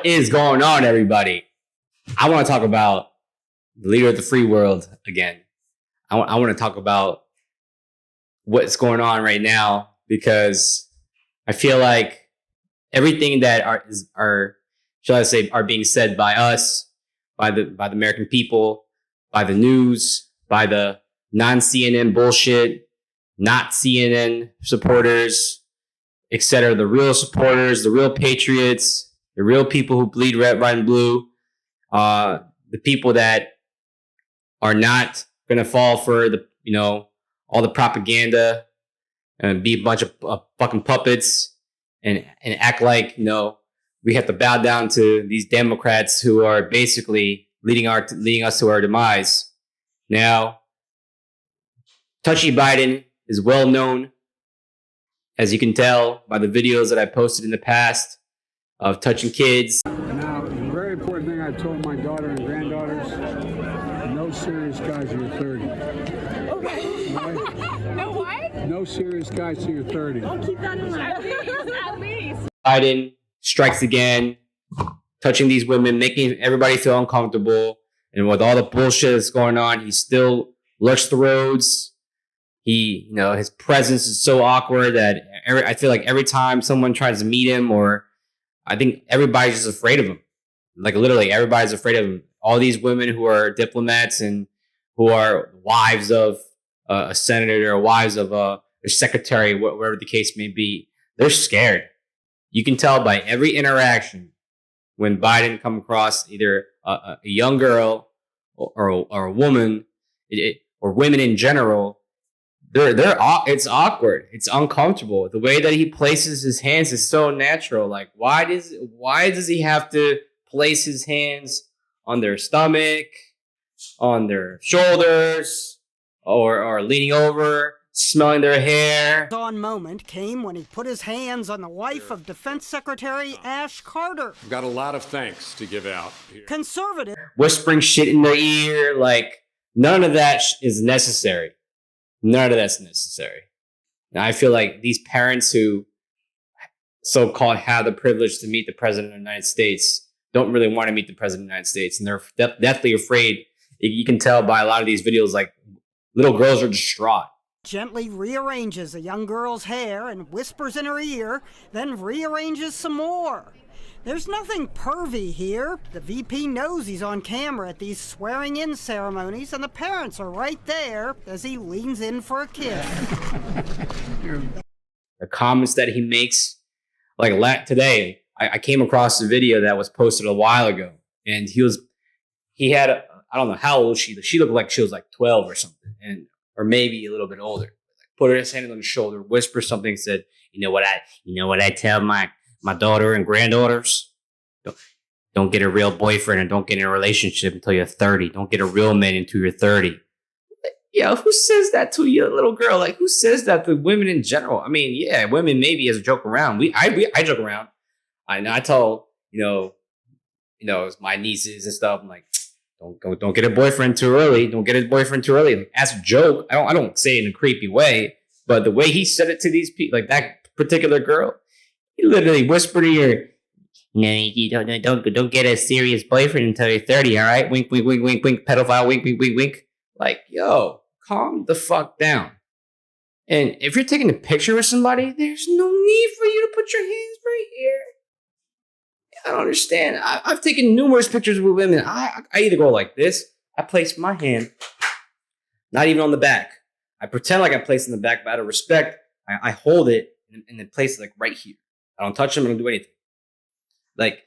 What is going on, everybody? I want to talk about the leader of the free world again. I want to talk about what's going on right now, because I feel like everything that are being said by us, by the American people, by the news, by the non-CNN bullshit, not CNN supporters, etc., the real supporters, the real patriots, the real people who bleed red, white, and blue, the people that are not going to fall for all the propaganda and be a bunch of fucking puppets and act like, we have to bow down to these Democrats who are basically leading us to our demise. Now, Touchy Biden is well known, as you can tell by the videos that I posted in the past of touching kids. Now, the very important thing I told my daughter and granddaughters: no serious guys till you're 30. Okay. Right? No what? No serious guys till you're 30. I'll keep that in mind. At least. Biden strikes again, touching these women, making everybody feel uncomfortable. And with all the bullshit that's going on, he still lurks the roads. His presence is so awkward that I feel like every time someone tries to meet him, or I think everybody's just afraid of him. Like literally everybody's afraid of him. All these women who are diplomats and who are wives of a senator or wives of a secretary, whatever the case may be, they're scared. You can tell by every interaction when Biden come across either a young girl or a woman, or women in general. It's awkward. It's uncomfortable. The way that he places his hands is so natural. Like, why does he have to place his hands on their stomach, on their shoulders, or leaning over, smelling their hair? The dawn moment came when he put his hands on the wife of Defense Secretary Ash Carter. I've got a lot of thanks to give out here. Conservative. Whispering shit in their ear. Like, none of that is necessary. None of that's necessary. Now, I feel like these parents who so-called have the privilege to meet the president of the United States don't really want to meet the president of the United States. And they're deathly afraid. You can tell by a lot of these videos, like, little girls are distraught. Gently rearranges a young girl's hair and whispers in her ear, then rearranges some more. There's nothing pervy here. The VP knows he's on camera at these swearing-in ceremonies, and the parents are right there as he leans in for a kiss. The comments that he makes, like today, I came across a video that was posted a while ago, and he had I don't know how old she looked like she was like 12 or something, or maybe a little bit older. Put his hand on his shoulder, whisper something, said, you know what I tell my daughter and granddaughters? Don't get a real boyfriend and don't get in a relationship until you're 30. Don't get a real man until you're 30. Yeah, who says that to your little girl? Like, who says that to women in general? I mean, yeah, women maybe as a joke around. I joke around. I tell my nieces and stuff. I'm like, don't get a boyfriend too early. Don't get a boyfriend too early. Like, as a joke. I don't say it in a creepy way, but the way he said it to these people, like that particular girl, he literally whispered in her, no, you don't get a serious boyfriend until you're 30, all right? Wink, wink, wink, wink, wink, pedophile, wink, wink, wink, wink. Like, yo, calm the fuck down. And if you're taking a picture with somebody, there's no need for you to put your hands right here. I don't understand. I've taken numerous pictures with women. I either go like this. I place my hand, not even on the back. I pretend like I place it in the back, but out of respect, I hold it and then place it like right here. I don't touch them. I don't do anything. Like,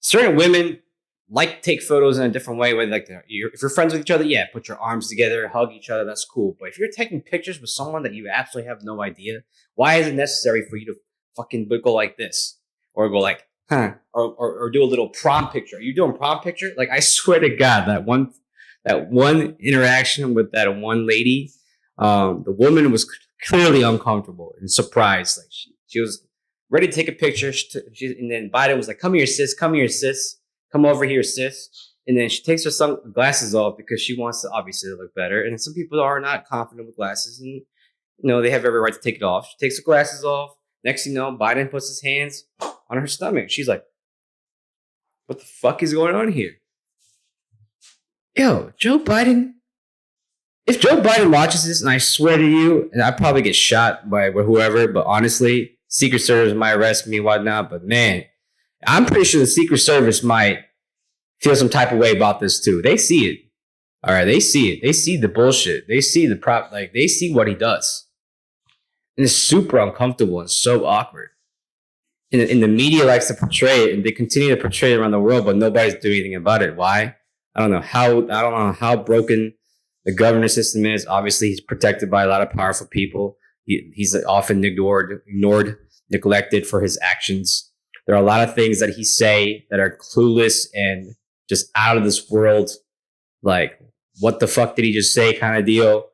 certain women like to take photos in a different way. Where if you're friends with each other, yeah, put your arms together, hug each other. That's cool. But if you're taking pictures with someone that you absolutely have no idea, why is it necessary for you to fucking go like this, or go like, huh, or do a little prom picture? Are you doing prom picture? Like, I swear to God, that one interaction with that one lady, the woman was clearly uncomfortable and surprised. Like, she was ready to take a picture. And then Biden was like, come here, sis. Come here, sis. Come over here, sis. And then she takes her sunglasses off because she wants to obviously look better. And some people are not confident with glasses, and they have every right to take it off. She takes her glasses off. Next thing you know, Biden puts his hands on her stomach. She's like, What the fuck is going on here? Yo, Joe Biden. If Joe Biden watches this, and I swear to you, and I probably get shot by whoever, but honestly, Secret Service might arrest me and whatnot. But man, I'm pretty sure the Secret Service might feel some type of way about this too. They see it. All right, they see it. They see the bullshit. They see the they see what he does. And it's super uncomfortable and so awkward. And the media likes to portray it, and they continue to portray it around the world, but nobody's doing anything about it. Why? I don't know how broken the governance system is. Obviously, he's protected by a lot of powerful people. He's often ignored, neglected for his actions. There are a lot of things that he say that are clueless and just out of this world. Like, what the fuck did he just say kind of deal.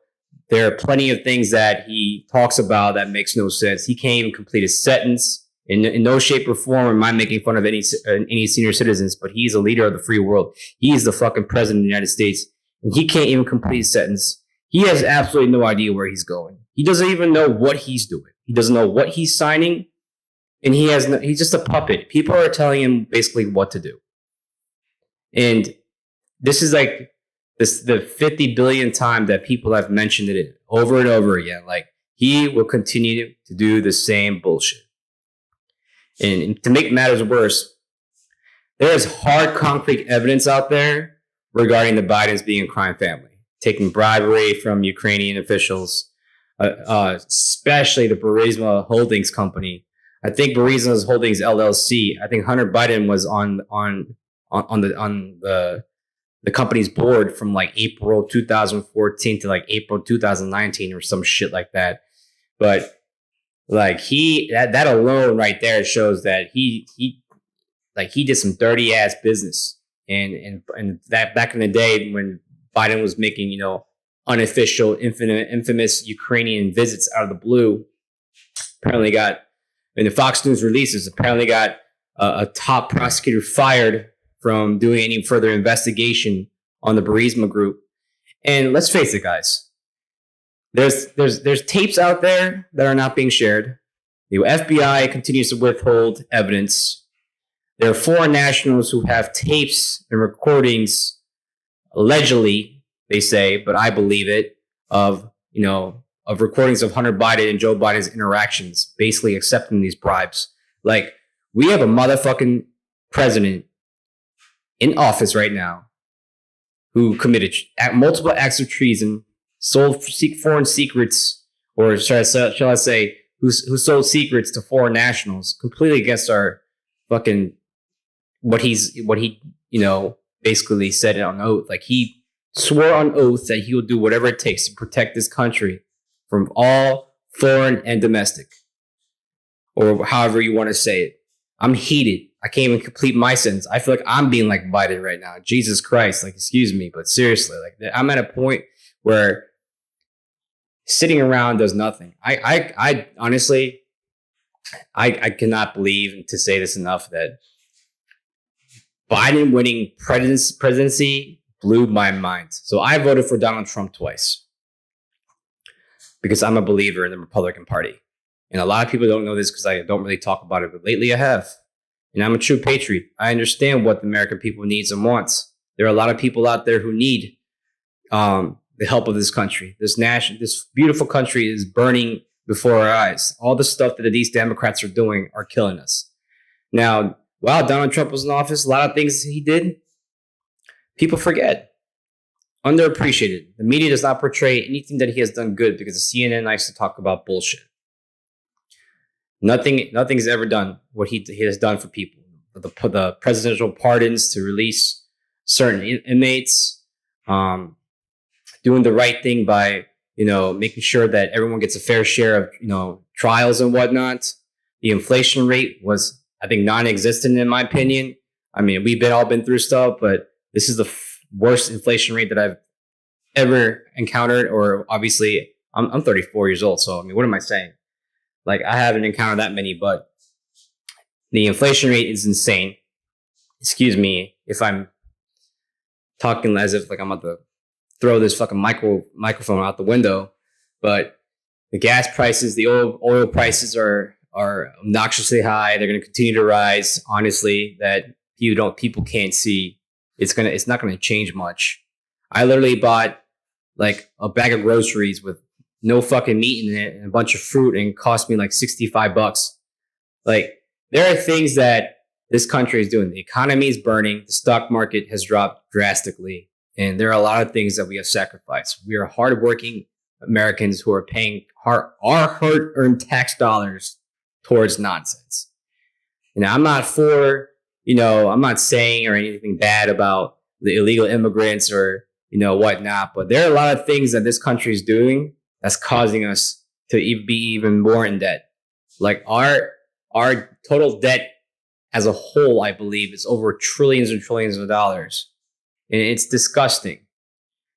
There are plenty of things that he talks about that makes no sense. He can't even complete a sentence. In no shape or form am I making fun of any senior citizens, but he's a leader of the free world. He is the fucking president of the United States, and he can't even complete a sentence. He has absolutely no idea where he's going. He doesn't even know what he's doing. He doesn't know what he's signing, and he's just a puppet. People are telling him basically what to do. And this is like the 50 billion time that people have mentioned it over and over again. Like, he will continue to do the same bullshit. And to make matters worse, there is hard, concrete evidence out there regarding the Bidens being a crime family, taking bribery from Ukrainian officials, especially the Burisma Holdings company. I think Burisma Holdings LLC. I think Hunter Biden was on the company's board from like April 2014 to like April 2019 or some shit like that. But like that alone right there shows that he did some dirty ass business, and that back in the day when Biden was making, you know, unofficial, infamous Ukrainian visits out of the blue, apparently got, in the Fox News releases, apparently got a top prosecutor fired from doing any further investigation on the Burisma group. And let's face it, guys. There's tapes out there that are not being shared. The FBI continues to withhold evidence. There are foreign nationals who have tapes and recordings, allegedly, they say, but I believe it, of recordings of Hunter Biden and Joe Biden's interactions, basically accepting these bribes. Like, we have a motherfucking president in office right now who committed multiple acts of treason, sold foreign secrets, or shall I say, who sold secrets to foreign nationals, completely against our fucking what he basically said on oath. Like, he swore on oath that he will do whatever it takes to protect this country from all foreign and domestic, or however you want to say it. I'm heated. I can't even complete my sentence. I feel like I'm being like Biden right now. Jesus Christ, like, excuse me, but seriously, like, I'm at a point where sitting around does nothing. I honestly, I cannot believe, to say this enough, that Biden winning presidency blew my mind. So I voted for Donald Trump twice because I'm a believer in the Republican Party. And a lot of people don't know this because I don't really talk about it, but lately I have. And I'm a true patriot. I understand what the American people needs and wants. There are a lot of people out there who need the help of this country. This beautiful country is burning before our eyes. All the stuff that these Democrats are doing are killing us. Now, while Donald Trump was in office, a lot of things he did, people forget. Underappreciated. The media does not portray anything that he has done good because the CNN likes to talk about bullshit. Nothing's ever done what he has done for people. The presidential pardons to release certain inmates, doing the right thing by, making sure that everyone gets a fair share of, trials and whatnot. The inflation rate was, I think, non-existent in my opinion. I mean, we've all been through stuff, but this is the worst inflation rate that I've ever encountered. Or obviously, I'm 34 years old, so I mean, what am I saying? Like, I haven't encountered that many, but the inflation rate is insane. Excuse me if I'm talking as if like I'm about to throw this fucking microphone out the window, but the gas prices, the oil prices are obnoxiously high. They're going to continue to rise. Honestly, that people can't see, it's not gonna change much. I literally bought like a bag of groceries with no fucking meat in it and a bunch of fruit, and it cost me like $65. Like, there are things that this country is doing. The economy is burning. The stock market has dropped drastically. And there are a lot of things that we have sacrificed. We are hardworking Americans who are paying our hard-earned tax dollars towards nonsense. And I'm not for, I'm not saying or anything bad about the illegal immigrants or, whatnot, but there are a lot of things that this country is doing that's causing us to be even more in debt. Like our total debt as a whole, I believe, is over trillions and trillions of dollars. And it's disgusting.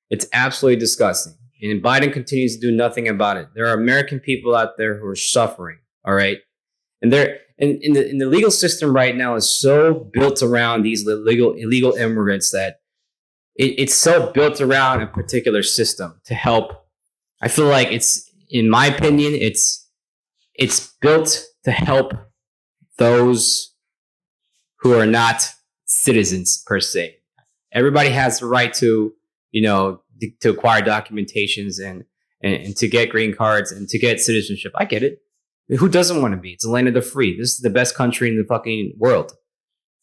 It's absolutely disgusting. And Biden continues to do nothing about it. There are American people out there who are suffering. All right. And the legal system right now is so built around these illegal immigrants that it's so built around a particular system to help. I feel like in my opinion, it's built to help those who are not citizens per se. Everybody has the right to, to acquire documentations and to get green cards and to get citizenship. I get it. Who doesn't want to be? It's the land of the free. This is the best country in the fucking world.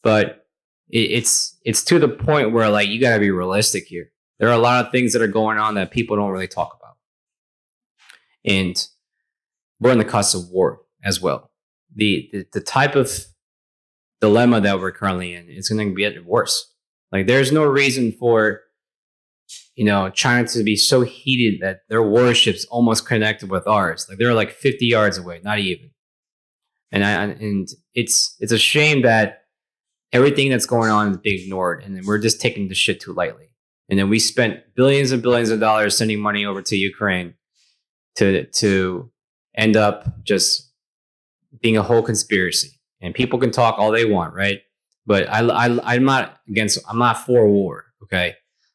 But it's to the point where, like, you got to be realistic here. There are a lot of things that are going on that people don't really talk about. And we're on the cusp of war as well. The type of dilemma that we're currently in is going to get worse. Like, there's no reason for, China to be so heated that their warship's almost connected with ours. Like, they're like 50 yards away, not even. And it's a shame that everything that's going on is being ignored, and then we're just taking the shit too lightly. And then we spent billions and billions of dollars sending money over to Ukraine to end up just being a whole conspiracy. And people can talk all they want, right? But I'm not for war. Okay,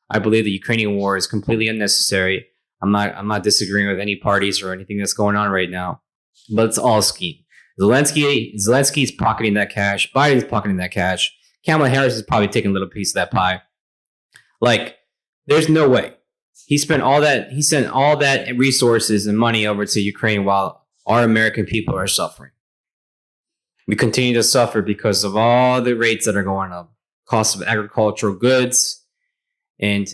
I believe the Ukrainian war is completely unnecessary. I'm not disagreeing with any parties or anything that's going on right now, but it's all a scheme. Zelensky's pocketing that cash. Biden's pocketing that cash. Kamala Harris is probably taking a little piece of that pie. Like, there's no way he sent all that resources and money over to Ukraine while our American people are suffering. We continue to suffer because of all the rates that are going up, cost of agricultural goods, and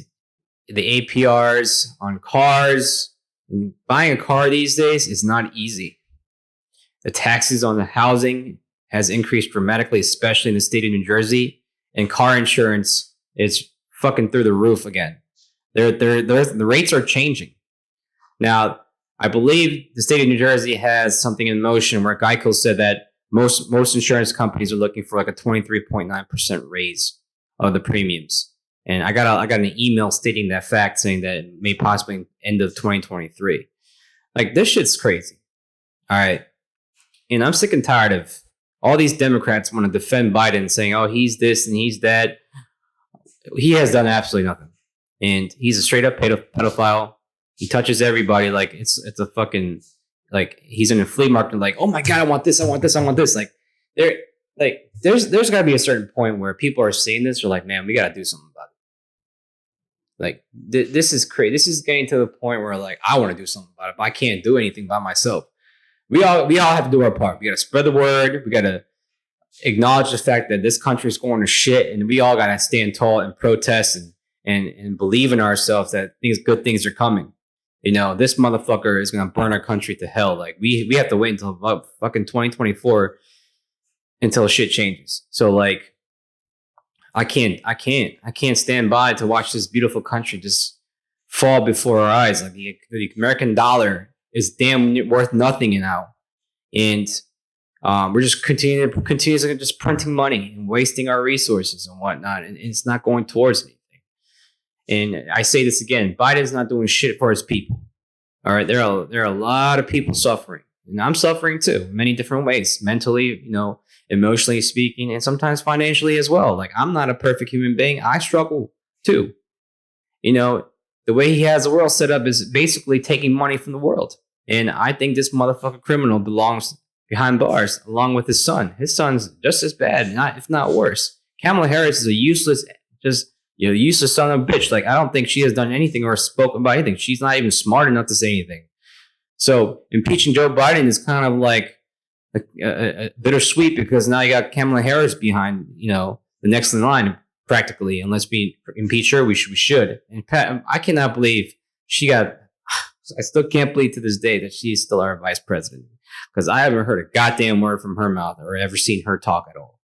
the APRs on cars. And buying a car these days is not easy. The taxes on the housing has increased dramatically, especially in the state of New Jersey, and car insurance is fucking through the roof again. The rates are changing. Now, I believe the state of New Jersey has something in motion where Geico said that most insurance companies are looking for like a 23.9% raise of the premiums. And I got an email stating that fact, saying that it may possibly end of 2023. Like, this shit's crazy. All right. And I'm sick and tired of all these Democrats want to defend Biden, saying, oh, he's this and he's that. He has done absolutely nothing. And he's a straight up pedophile. He touches everybody like it's a fucking, like, he's in a flea market, like, oh my God, I want this, I want this, I want this. Like, there's got to be a certain point where people are seeing this, are like, man, we got to do something about it. Like, this is crazy. This is getting to the point where, like, I want to do something about it, but I can't do anything by myself. We all have to do our part. We got to spread the word. We got to acknowledge the fact that this country is going to shit, and we all got to stand tall and protest and believe in ourselves that good things are coming. This motherfucker is going to burn our country to hell. Like, we have to wait until fucking 2024 until shit changes. So, like, I can't stand by to watch this beautiful country just fall before our eyes. Like, the American dollar is damn worth nothing now. And we're just continuously just printing money and wasting our resources and whatnot. And it's not going towards anything. And I say this again, Biden's not doing shit for his people. All right. There are a lot of people suffering. And I'm suffering too, in many different ways, mentally, emotionally speaking, and sometimes financially as well. Like, I'm not a perfect human being. I struggle too. The way he has the world set up is basically taking money from the world. And I think this motherfucker criminal belongs behind bars along with his son. His son's just as bad, if not worse. Kamala Harris is a useless, useless son of a bitch. Like, I don't think she has done anything or spoken about anything. She's not even smart enough to say anything. So impeaching Joe Biden is kind of like a bittersweet, because now you got Kamala Harris behind, the next in line, practically. Unless we impeach her, we should. And I cannot believe I still can't believe to this day that she's still our vice president, because I haven't heard a goddamn word from her mouth or ever seen her talk at all.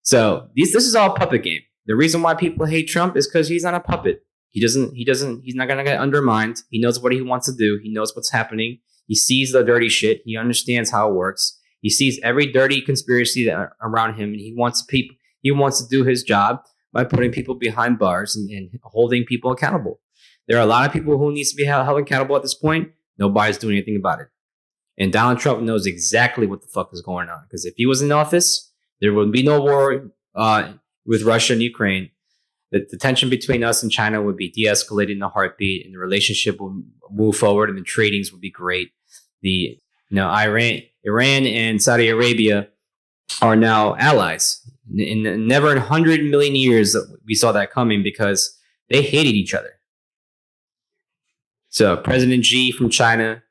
So this is all a puppet game. The reason why people hate Trump is because he's not a puppet. He's not going to get undermined. He knows what he wants to do. He knows what's happening. He sees the dirty shit. He understands how it works. He sees every dirty conspiracy around him, and he wants to do his job by putting people behind bars and holding people accountable. There are a lot of people who needs to be held accountable at this point. Nobody's doing anything about it. And Donald Trump knows exactly what the fuck is going on, because if he was in office, there would be no war with Russia and Ukraine. The tension between us and China would be de-escalated in a heartbeat, and the relationship will move forward, and the tradings would be great. Iran and Saudi Arabia are now allies. Never in 100 million years we saw that coming, because they hated each other. So President Xi from China,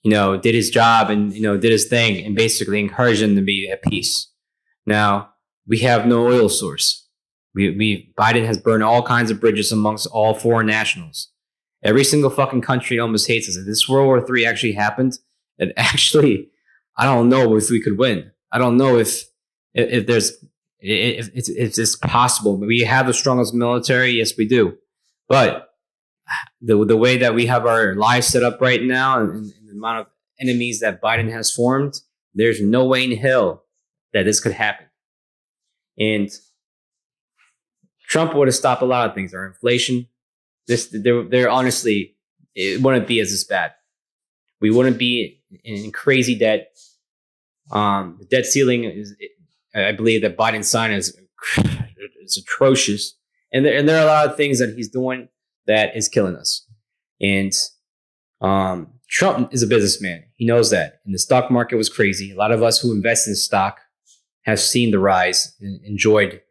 did his job and, did his thing and basically encouraged them to be at peace. Now we have no oil source. Biden has burned all kinds of bridges amongst all foreign nationals. Every single fucking country almost hates us. If this World War III actually happened, and actually, I don't know if we could win. I don't know if it's possible. We have the strongest military. Yes, we do. But the way that we have our lives set up right now, and the amount of enemies that Biden has formed, there's no way in hell that this could happen. And Trump would have stopped a lot of things. Our inflation, they're honestly, it wouldn't be as bad. We wouldn't be in crazy debt. The debt ceiling I believe that Biden signed is atrocious. And there are a lot of things that he's doing that is killing us. And Trump is a businessman. He knows that. And the stock market was crazy. A lot of us who invest in stock have seen the rise and enjoyed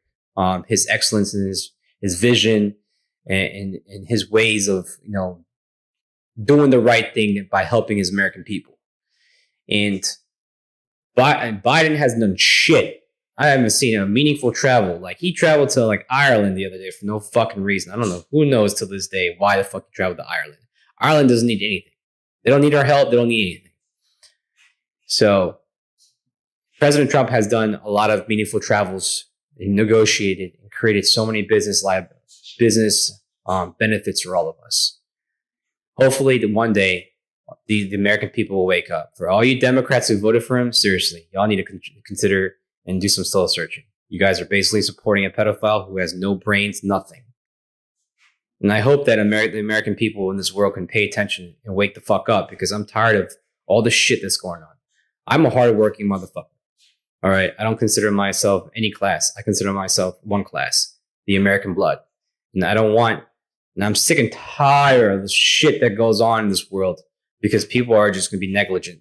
his excellence and his vision and his ways of, doing the right thing by helping his American people. And Biden has done shit. I haven't seen a meaningful travel. Like, he traveled to Ireland the other day for no fucking reason. I don't know. Who knows to this day why the fuck he traveled to Ireland. Ireland doesn't need anything. They don't need our help. They don't need anything. So President Trump has done a lot of meaningful travels and negotiated and created so many business benefits for all of us. Hopefully, one day, the American people will wake up. For all you Democrats who voted for him, seriously, y'all need to consider and do some soul searching. You guys are basically supporting a pedophile who has no brains, nothing. And I hope that the American people in this world can pay attention and wake the fuck up, because I'm tired of all the shit that's going on. I'm a hardworking motherfucker. All right, I don't consider myself any class. I consider myself one class, the American blood. And I'm sick and tired of the shit that goes on in this world, because people are just going to be negligent.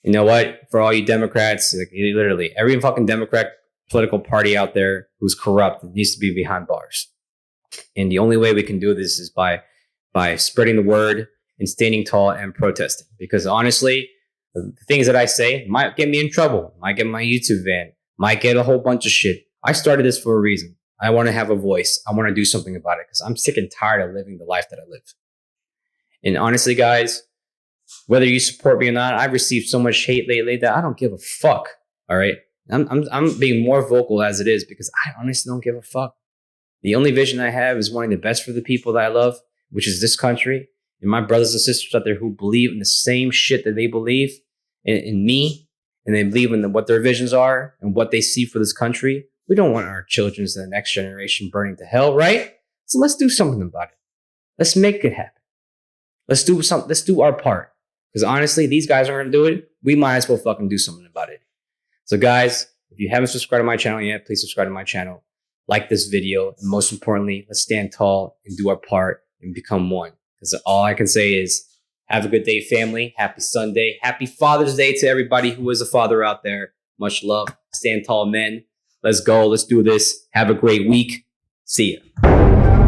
You know what? For all you Democrats, literally every fucking Democrat political party out there who's corrupt needs to be behind bars. And the only way we can do this is by spreading the word and standing tall and protesting. Because honestly, the things that I say might get me in trouble, might get my YouTube ban, might get a whole bunch of shit. I started this for a reason. I want to have a voice. I want to do something about it, because I'm sick and tired of living the life that I live. And honestly, guys, whether you support me or not, I've received so much hate lately that I don't give a fuck. All right. I'm being more vocal as it is, because I honestly don't give a fuck. The only vision I have is wanting the best for the people that I love, which is this country, and my brothers and sisters out there who believe in the same shit that they believe in me, and they believe in what their visions are and what they see for this country. We don't want our children and the next generation burning to hell, right? So let's do something about it. Let's make it happen. Let's do something. Let's do our part. Because honestly, these guys aren't going to do it. We might as well fucking do something about it. So guys, if you haven't subscribed to my channel yet, please subscribe to my channel. Like this video. And most importantly, let's stand tall and do our part and become one. Because all I can say is, have a good day, family. Happy Sunday. Happy Father's Day to everybody who is a father out there. Much love. Stand tall, men. Let's go. Let's do this. Have a great week. See ya.